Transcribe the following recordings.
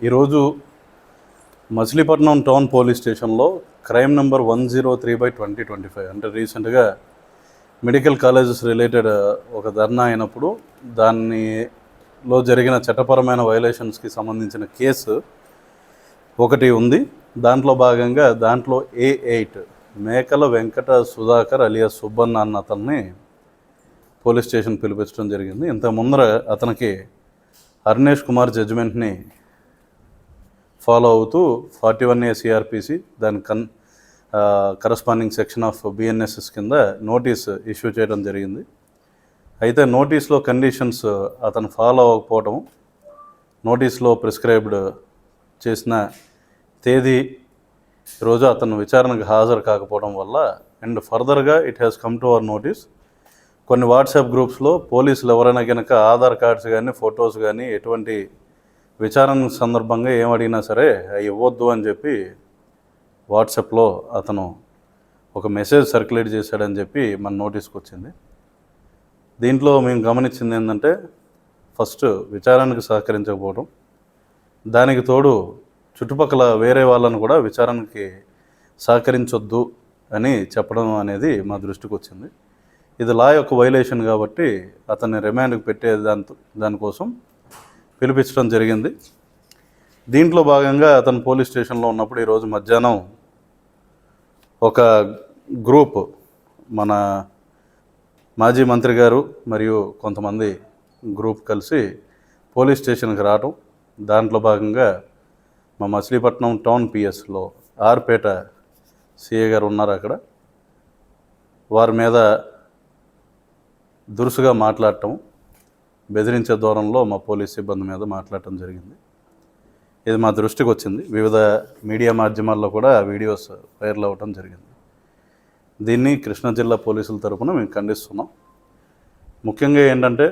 ఈరోజు Machilipatnam town police స్టేషన్లో crime number 103/2025 అంటే రీసెంట్గా మెడికల్ కాలేజెస్ రిలేటెడ్ ఒక ధర్నా అయినప్పుడు దానిలో జరిగిన చట్టపరమైన వైలేషన్స్కి సంబంధించిన కేసు ఒకటి ఉంది. దాంట్లో భాగంగా దాంట్లో A8 మేకల వెంకట సుధాకర్ అలియాస్ సుబ్బన్న అన్న అతన్ని పోలీస్ స్టేషన్ పిలిపించడం జరిగింది. ఇంత ముందర అతనికి అర్నేష్ కుమార్ జడ్జిమెంట్ని ఫాలో అవుతూ 41A CRPC దాని కరస్పాండింగ్ సెక్షన్ ఆఫ్ BNSS కింద నోటీస్ ఇష్యూ చేయడం జరిగింది. అయితే నోటీస్లో కండిషన్స్ అతను ఫాలో అవ్వకపోవడం, నోటీస్లో ప్రిస్క్రైబ్డ్ చేసిన తేదీ రోజు అతను విచారణకు హాజరు కాకపోవడం వల్ల అండ్ ఫర్దర్గా it has come to our notice. కొన్ని వాట్సాప్ గ్రూప్స్లో పోలీసులు ఎవరైనా కనుక ఆధార్ కార్డ్స్ కానీ ఫొటోస్ కానీ ఎటువంటి విచారణ సందర్భంగా ఏమడిగినా సరే అవి ఇవ్వద్దు అని చెప్పి వాట్సాప్లో అతను ఒక మెసేజ్ సర్క్యులేట్ చేశాడని చెప్పి మన నోటీస్కి వచ్చింది. దీంట్లో మేము గమనించింది ఏంటంటే ఫస్ట్ విచారణకు సహకరించకపోవడం, దానికి తోడు చుట్టుపక్కల వేరే వాళ్ళను కూడా విచారణకి సహకరించొద్దు అని చెప్పడం అనేది మా దృష్టికి వచ్చింది. ఇది లా యొక్క వైలేషన్ కాబట్టి అతన్ని రిమాండ్కి పెట్టే దానికోసం పిలిపించడం జరిగింది. దీంట్లో భాగంగా అతను పోలీస్ స్టేషన్లో ఉన్నప్పుడు ఈరోజు మధ్యాహ్నం ఒక గ్రూప్ మన మాజీ మంత్రి గారు మరియు కొంతమంది గ్రూప్ కలిసి పోలీస్ స్టేషన్కి రావడం, దాంట్లో భాగంగా మా మచిలీపట్నం టౌన్ పిఎస్లో ఆర్పేట సిఏ గారు ఉన్నారు. అక్కడ వారి మీద దురుసుగా మాట్లాడటం, బెదిరించే దూరంలో మా పోలీస్ సిబ్బంది మీద మాట్లాడటం జరిగింది. ఇది మా దృష్టికి వచ్చింది. వివిధ మీడియా మాధ్యమాల్లో కూడా వీడియోస్ వైరల్ అవ్వటం జరిగింది. దీన్ని కృష్ణా జిల్లా పోలీసుల తరఫున మేము ఖండిస్తున్నాం. ముఖ్యంగా ఏంటంటే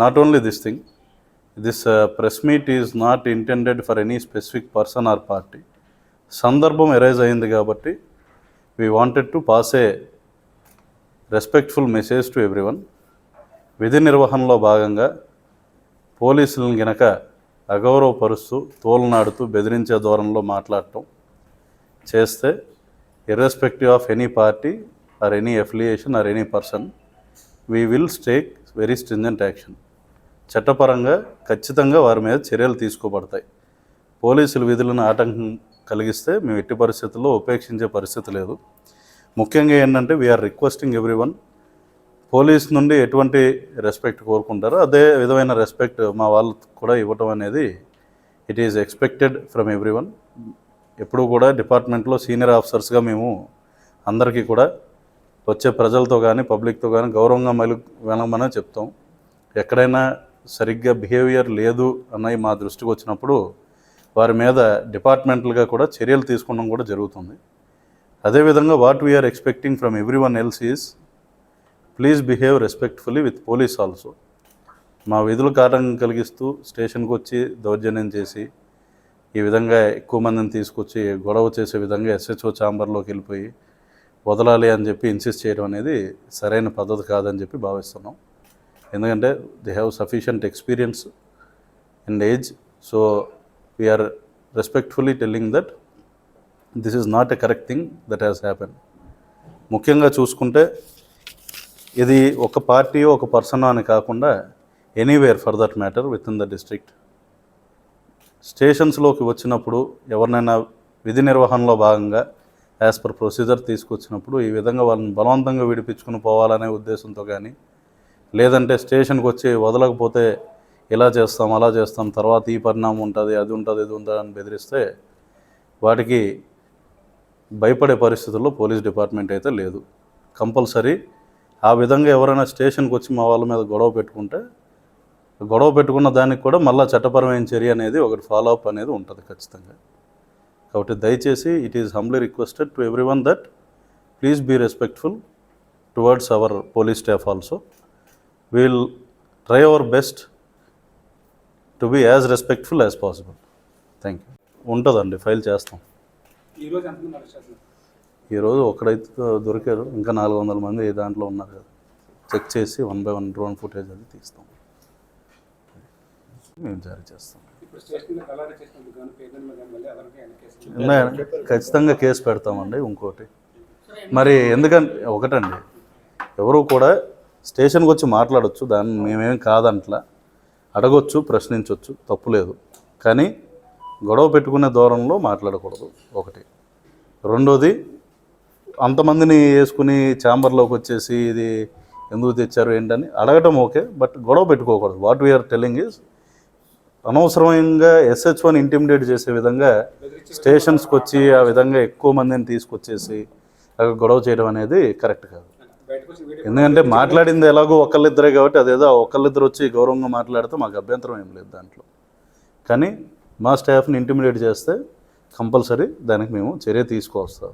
not only this press meet is not intended for any specific person or party. సందర్భం ఎరైజ్ అయింది కాబట్టి we wanted to pass A respectful message to everyone. విధి నిర్వహణలో భాగంగా పోలీసులను గనక అగౌరవపరుస్తూ తోలనాడుతూ బెదిరించే ధోరణిలో మాట్లాడటం చేస్తే irrespective of any party or any affiliation or any person we will take very stringent action. చట్టపరంగా ఖచ్చితంగా వారి మీద చర్యలు తీసుకోబడతాయి. పోలీసుల విధులను ఆటంకం కలిగిస్తే మేము ఎట్టి పరిస్థితుల్లో ఉపేక్షించే పరిస్థితి లేదు. ముఖ్యంగా ఏంటంటే వీఆర్ రిక్వెస్టింగ్ ఎవ్రీవన్, పోలీస్ నుండి ఎటువంటి రెస్పెక్ట్ కోరుకుంటారో అదే విధమైన రెస్పెక్ట్ మా వాళ్ళకు కూడా ఇవ్వటం అనేది it is expected from everyone. ఎప్పుడూ కూడా డిపార్ట్మెంట్లో సీనియర్ ఆఫీసర్స్గా మేము అందరికీ కూడా వచ్చే ప్రజలతో కానీ పబ్లిక్తో కానీ గౌరవంగా వెళ్ళమనే చెప్తాం. ఎక్కడైనా సరిగ్గా బిహేవియర్ లేదు అన్నవి మా దృష్టికి వచ్చినప్పుడు వారి మీద డిపార్ట్మెంటల్గా కూడా చర్యలు తీసుకోవడం కూడా జరుగుతుంది. అదేవిధంగా what we are expecting from everyone else is please behave respectfully with police also. మా విధులకు ఆటంకం కలిగిస్తూ స్టేషన్కి వచ్చి దౌర్జన్యం చేసి ఈ విధంగా ఎక్కువ మందిని తీసుకొచ్చి గొడవ చేసే విధంగా SHO ఛాంబర్లోకి వెళ్ళిపోయి వదలాలి అని చెప్పి ఇన్సిస్ట్ చేయడం అనేది సరైన పద్ధతి కాదని చెప్పి భావిస్తున్నాం. ఎందుకంటే they have sufficient experience and age. So we are respectfully telling that this is not a correct thing that has happen. ముఖ్యంగా చూసుకుంటే ఇది ఒక పార్టీ ఒక పర్సన్ అని కాకుండా anywhere for that matter within the district. స్టేషన్స్లోకి వచ్చినప్పుడు ఎవరినైనా విధి నిర్వహణలో భాగంగా యాజ్ పర్ ప్రొసీజర్ తీసుకొచ్చినప్పుడు ఈ విధంగా వాళ్ళని బలవంతంగా విడిపించుకుని పోవాలనే ఉద్దేశంతో కానీ, లేదంటే స్టేషన్కి వచ్చి వదలకపోతే ఇలా చేస్తాం అలా చేస్తాం తర్వాత ఈ పరిణామం ఉంటుంది అది ఉంటుంది ఇది ఉంటుంది అని బెదిరిస్తే వాటికి భయపడే పరిస్థితుల్లో పోలీస్ డిపార్ట్మెంట్ అయితే లేదు. కంపల్సరీ ఆ విధంగా ఎవరైనా స్టేషన్కి వచ్చి మా వాళ్ళ మీద గొడవ పెట్టుకున్న దానికి కూడా మళ్ళీ చట్టపరమైన చర్య అనేది ఒకటి ఫాలో అప్ అనేది ఉంటుంది ఖచ్చితంగా. కాబట్టి దయచేసి it is humbly requested to everyone that please be respectful towards our police staff also. Will try our best to be as respectful as possible. Thank you. ఉంటుందండి, ఫైల్ చేస్తాం. ఈరోజు ఒకడైతే దొరికారు, ఇంకా 400 మంది దాంట్లో ఉన్నారు కదా, చెక్ చేసి 1 by 1 డ్రోన్ ఫుటేజ్ అది తీస్తాం, మేము జారీ చేస్తాం. ఖచ్చితంగా కేసు పెడతామండి. ఇంకోటి మరి ఎందుకంటే ఒకటండి, ఎవరు కూడా స్టేషన్కి వచ్చి మాట్లాడవచ్చు, దాన్ని మేమేం కాదంట్లా, అడగొచ్చు, ప్రశ్నించవచ్చు, తప్పులేదు. కానీ గొడవ పెట్టుకునే దూరంలో మాట్లాడకూడదు ఒకటి. రెండోది, అంతమందిని వేసుకుని ఛాంబర్లోకి వచ్చేసి ఇది ఎందుకు తెచ్చారు ఏంటని అడగటం ఓకే, బట్ గొడవ పెట్టుకోకూడదు. వాట్ వీఆర్ టెల్లింగ్ ఈజ్ అనవసరంగా SH1 ఇంటిమిడేట్ చేసే విధంగా స్టేషన్స్కి వచ్చి ఆ విధంగా ఎక్కువ మందిని తీసుకొచ్చేసి అక్కడ గొడవ చేయడం అనేది కరెక్ట్ కాదు. ఎందుకంటే మాట్లాడింది ఎలాగో ఒకళ్ళిద్దరే కాబట్టి అదేదో ఒకళ్ళిద్దరు వచ్చి గౌరవంగా మాట్లాడితే మాకు అభ్యంతరం ఏం లేదు దాంట్లో. కానీ మా స్టాఫ్ని ఇంటిమిడేట్ చేస్తే కంపల్సరీ దానికి మేము చర్య తీసుకొస్తాం.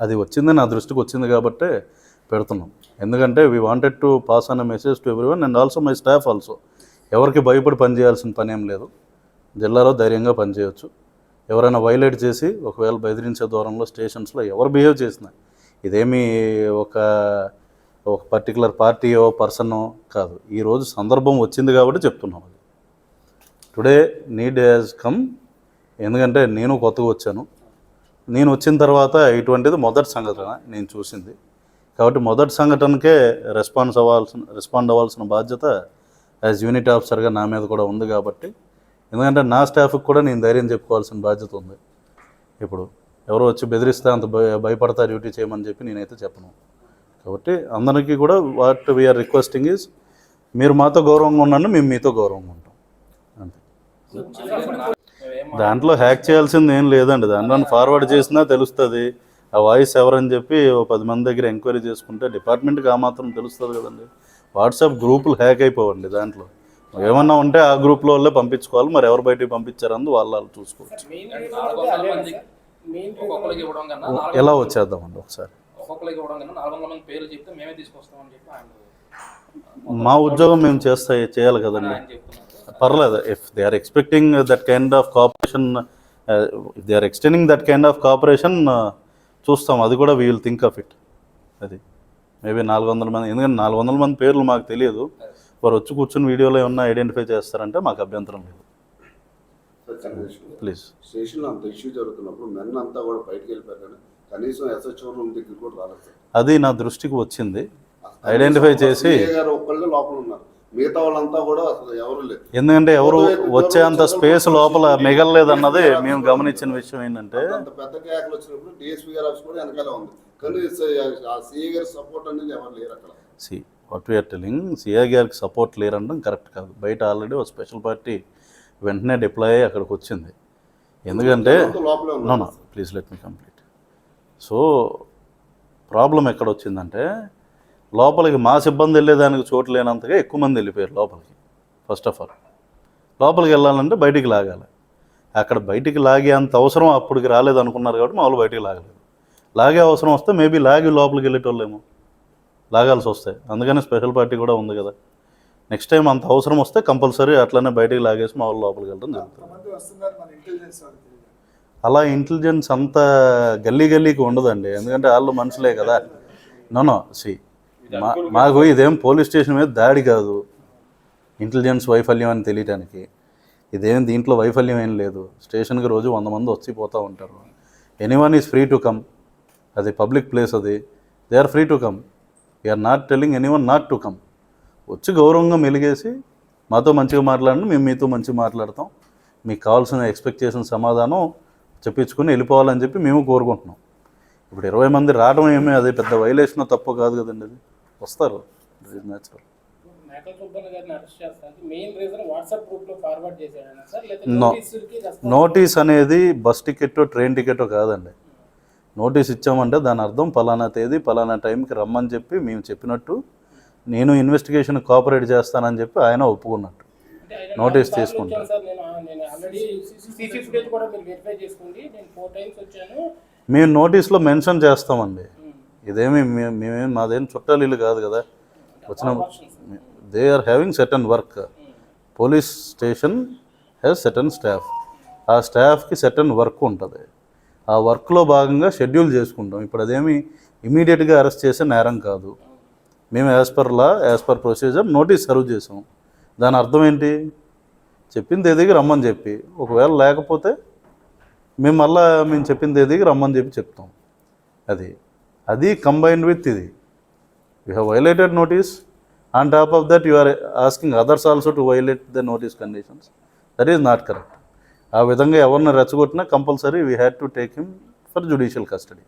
అది వచ్చింది, నా దృష్టికి వచ్చింది కాబట్టే పెడుతున్నాం. ఎందుకంటే we wanted to pass on a message to everyone and also my staff also. ఎవరికి భయపడి పనిచేయాల్సిన పని ఏం లేదు. జిల్లాలో ధైర్యంగా పనిచేయవచ్చు. ఎవరైనా వైలేట్ చేసి ఒకవేళ బెదిరించే దూరంలో స్టేషన్స్లో ఎవరు బిహేవ్ చేసినా, ఇదేమీ ఒక పర్టికులర్ పార్టీయో పర్సనో కాదు. ఈరోజు సందర్భం వచ్చింది కాబట్టి చెప్తున్నాం. అది టుడే నీడ్ హ్యాస్ కమ్. ఎందుకంటే నేను కొత్తగా వచ్చాను. నేను వచ్చిన తర్వాత ఇటువంటిది మొదటి సంఘటన నేను చూసింది కాబట్టి మొదటి సంఘటనకే రెస్పాండ్ అవ్వాల్సిన బాధ్యత యాజ్ యూనిట్ ఆఫీసర్గా నా మీద కూడా ఉంది. కాబట్టి ఎందుకంటే నా స్టాఫ్కి కూడా నేను ధైర్యం చెప్పుకోవాల్సిన బాధ్యత ఉంది. ఇప్పుడు ఎవరో వచ్చి బెదిరిస్తే అంత భయపడతా డ్యూటీ చేయమని చెప్పి నేనైతే చెప్పను. కాబట్టి అందరికీ కూడా వాట్ వీఆర్ రిక్వెస్టింగ్ ఈజ్, మీరు మాతో గౌరవంగా ఉన్నాను, మేము మీతో గౌరవంగా ఉంటాం అంతే. దాంట్లో హ్యాక్ చేయాల్సింది ఏం లేదండి. దాంట్లో ఫార్వర్డ్ చేసినా తెలుస్తుంది ఆ వాయిస్ ఎవరని చెప్పి 10 మంది దగ్గర ఎంక్వైరీ చేసుకుంటే డిపార్ట్మెంట్కి ఆ మాత్రం తెలుస్తుంది కదండి. వాట్సాప్ గ్రూపులు హ్యాక్ అయిపోవండి. దాంట్లో ఏమన్నా ఉంటే ఆ గ్రూప్లో వాళ్ళే పంపించుకోవాలి. మరి ఎవరు బయటికి పంపించారని వాళ్ళు చూసుకోవచ్చు. ఎలా వచ్చేద్దామండి ఒకసారి. మా ఉద్యోగం మేము చేయాలి కదండి. పర్లేదు. If they are expecting that kind of cooperation, if they are extending that kind of cooperation చూస్తాం. అది కూడా we will think of it. అది మేబీ 400 మంది, ఎందుకంటే 400 మంది పేర్లు మాకు తెలియదు. వారు వచ్చి కూర్చుని వీడియోలో ఏమన్నా ఐడెంటిఫై చేస్తారంటే మాకు అభ్యంతరం లేదు. ప్లీజ్. స్టేషన్లో అంత ఇష్యూ జరుగుతున్నప్పుడు మెన్ అంతా కూడా బయటకు వెళ్ళిపోయారు, కనీసం SHO రూమ్ దగ్గర కూడా రాలేదు. అది నా దృష్టికి వచ్చింది. ఐడెంటిఫై చేసి ఒక్కళ్ళే లోపల ఉన్నారు, మిగతా వాళ్ళంతా కూడా అసలు ఎవరు లేదు. ఎందుకంటే ఎవరు వచ్చేంత స్పేస్ లోపల మిగలలేదు అన్నది మేము గమనించిన విషయం. ఏంటంటే అంత పెద్ద కేకలు వచ్చినప్పుడు DSP గారి ఆఫీస్ కూడా వెనకాల ఉంది, కానీ ఆ CA గారి సపోర్ట్ అనేది ఎవరు లేరు అక్కడ. వాట్ వీఆర్ టెల్లింగ్, CA గారికి సపోర్ట్ లేరనడం కరెక్ట్ కాదు. బయట ఆల్రెడీ ఒక స్పెషల్ పార్టీ వెంటనే డిప్లాయ్ అయ్యి అక్కడికి వచ్చింది. ఎందుకంటే no please let me complete. So problem ఎక్కడ వచ్చిందంటే, లోపలికి మా సిబ్బంది వెళ్ళేదానికి చోటు లేనంతగా ఎక్కువ మంది వెళ్ళిపోయారు లోపలికి. ఫస్ట్ ఆఫ్ ఆల్ లోపలికి వెళ్ళాలంటే బయటికి లాగాలి. అక్కడ బయటికి లాగే అంత అవసరం అప్పటికి రాలేదు అనుకున్నారు కాబట్టి మామూలు బయటికి లాగలేదు. లాగే అవసరం వస్తే మేబీ లాగి లోపలికి వెళ్ళేటోళ్ళేమో, లాగాల్సి వస్తాయి. అందుకని స్పెషల్ పార్టీ కూడా ఉంది కదా. నెక్స్ట్ టైం అంత అవసరం వస్తే కంపల్సరీ అట్లనే బయటికి లాగేసి మా వాళ్ళు లోపలికి వెళ్ళడం జరుగుతుంది. అలా ఇంటెలిజెన్స్ అంత గల్లీకి ఉండదండి. ఎందుకంటే వాళ్ళు మనుషులే కదా. నో మాకు ఇదేం పోలీస్ స్టేషన్ మీద దాడి కాదు. ఇంటెలిజెన్స్ వైఫల్యం అని తెలియటానికి ఇదేం దీంట్లో వైఫల్యం ఏం లేదు. స్టేషన్కి రోజు 100 మంది వచ్చిపోతూ ఉంటారు. Anyone is free to come. అది పబ్లిక్ ప్లేస్, అది they are free to come. We are not telling anyone not to come. వచ్చి గౌరవంగా మెలిగేసి మాతో మంచిగా మాట్లాడండి, మేము మీతో మంచిగా మాట్లాడతాం, మీకు కావాల్సిన ఎక్స్పెక్టేషన్ సమాధానం చెప్పించుకుని వెళ్ళిపోవాలని చెప్పి మేము కోరుకుంటున్నాం. ఇప్పుడు 20 మంది రావడం ఏమీ అదే పెద్ద వైలేషన్ తప్పు కాదు కదండి. అది వస్తారు, ఇట్ ఈజ్ న్యాచురల్. నోటీస్ అనేది బస్ టికెట్ ట్రైన్ టికెట్ కాదండి. నోటీస్ ఇచ్చామంటే దాని అర్థం పలానా తేదీ పలానా టైంకి రమ్మని చెప్పి మేము చెప్పినట్టు, నేను ఇన్వెస్టిగేషన్ కోఆపరేట్ చేస్తానని చెప్పి ఆయన ఒప్పుకున్నట్టు నోటీస్ తీసుకుంటాను. మేము నోటీస్లో మెన్షన్ చేస్తామండి. ఇదేమి మేమేం మాదేం చుట్టాలు ఇల్లు కాదు కదా. వచ్చిన they are having certain work. Police station has certain staff. ఆ స్టాఫ్కి సర్టన్ వర్క్ ఉంటుంది. ఆ వర్క్లో భాగంగా షెడ్యూల్ చేసుకుంటాం. ఇప్పుడు అదేమి ఇమీడియట్గా అరెస్ట్ చేసే నేరం కాదు. మేము as per law, as per procedure notice serve చేసాం. దాని అర్థం ఏంటి? చెప్పిన తేదీకి రమ్మని చెప్పి, ఒకవేళ లేకపోతే మేము చెప్పిన తేదీకి రమ్మని చెప్పి చెప్తాం. అది కంబైన్డ్ విత్ ఇది. You have violated notice. On top of that you are asking others also to violate the notice conditions. That is not correct. ఆ విధంగా ఎవరిని రెచ్చగొట్టినా compulsory we had to take him for judicial custody.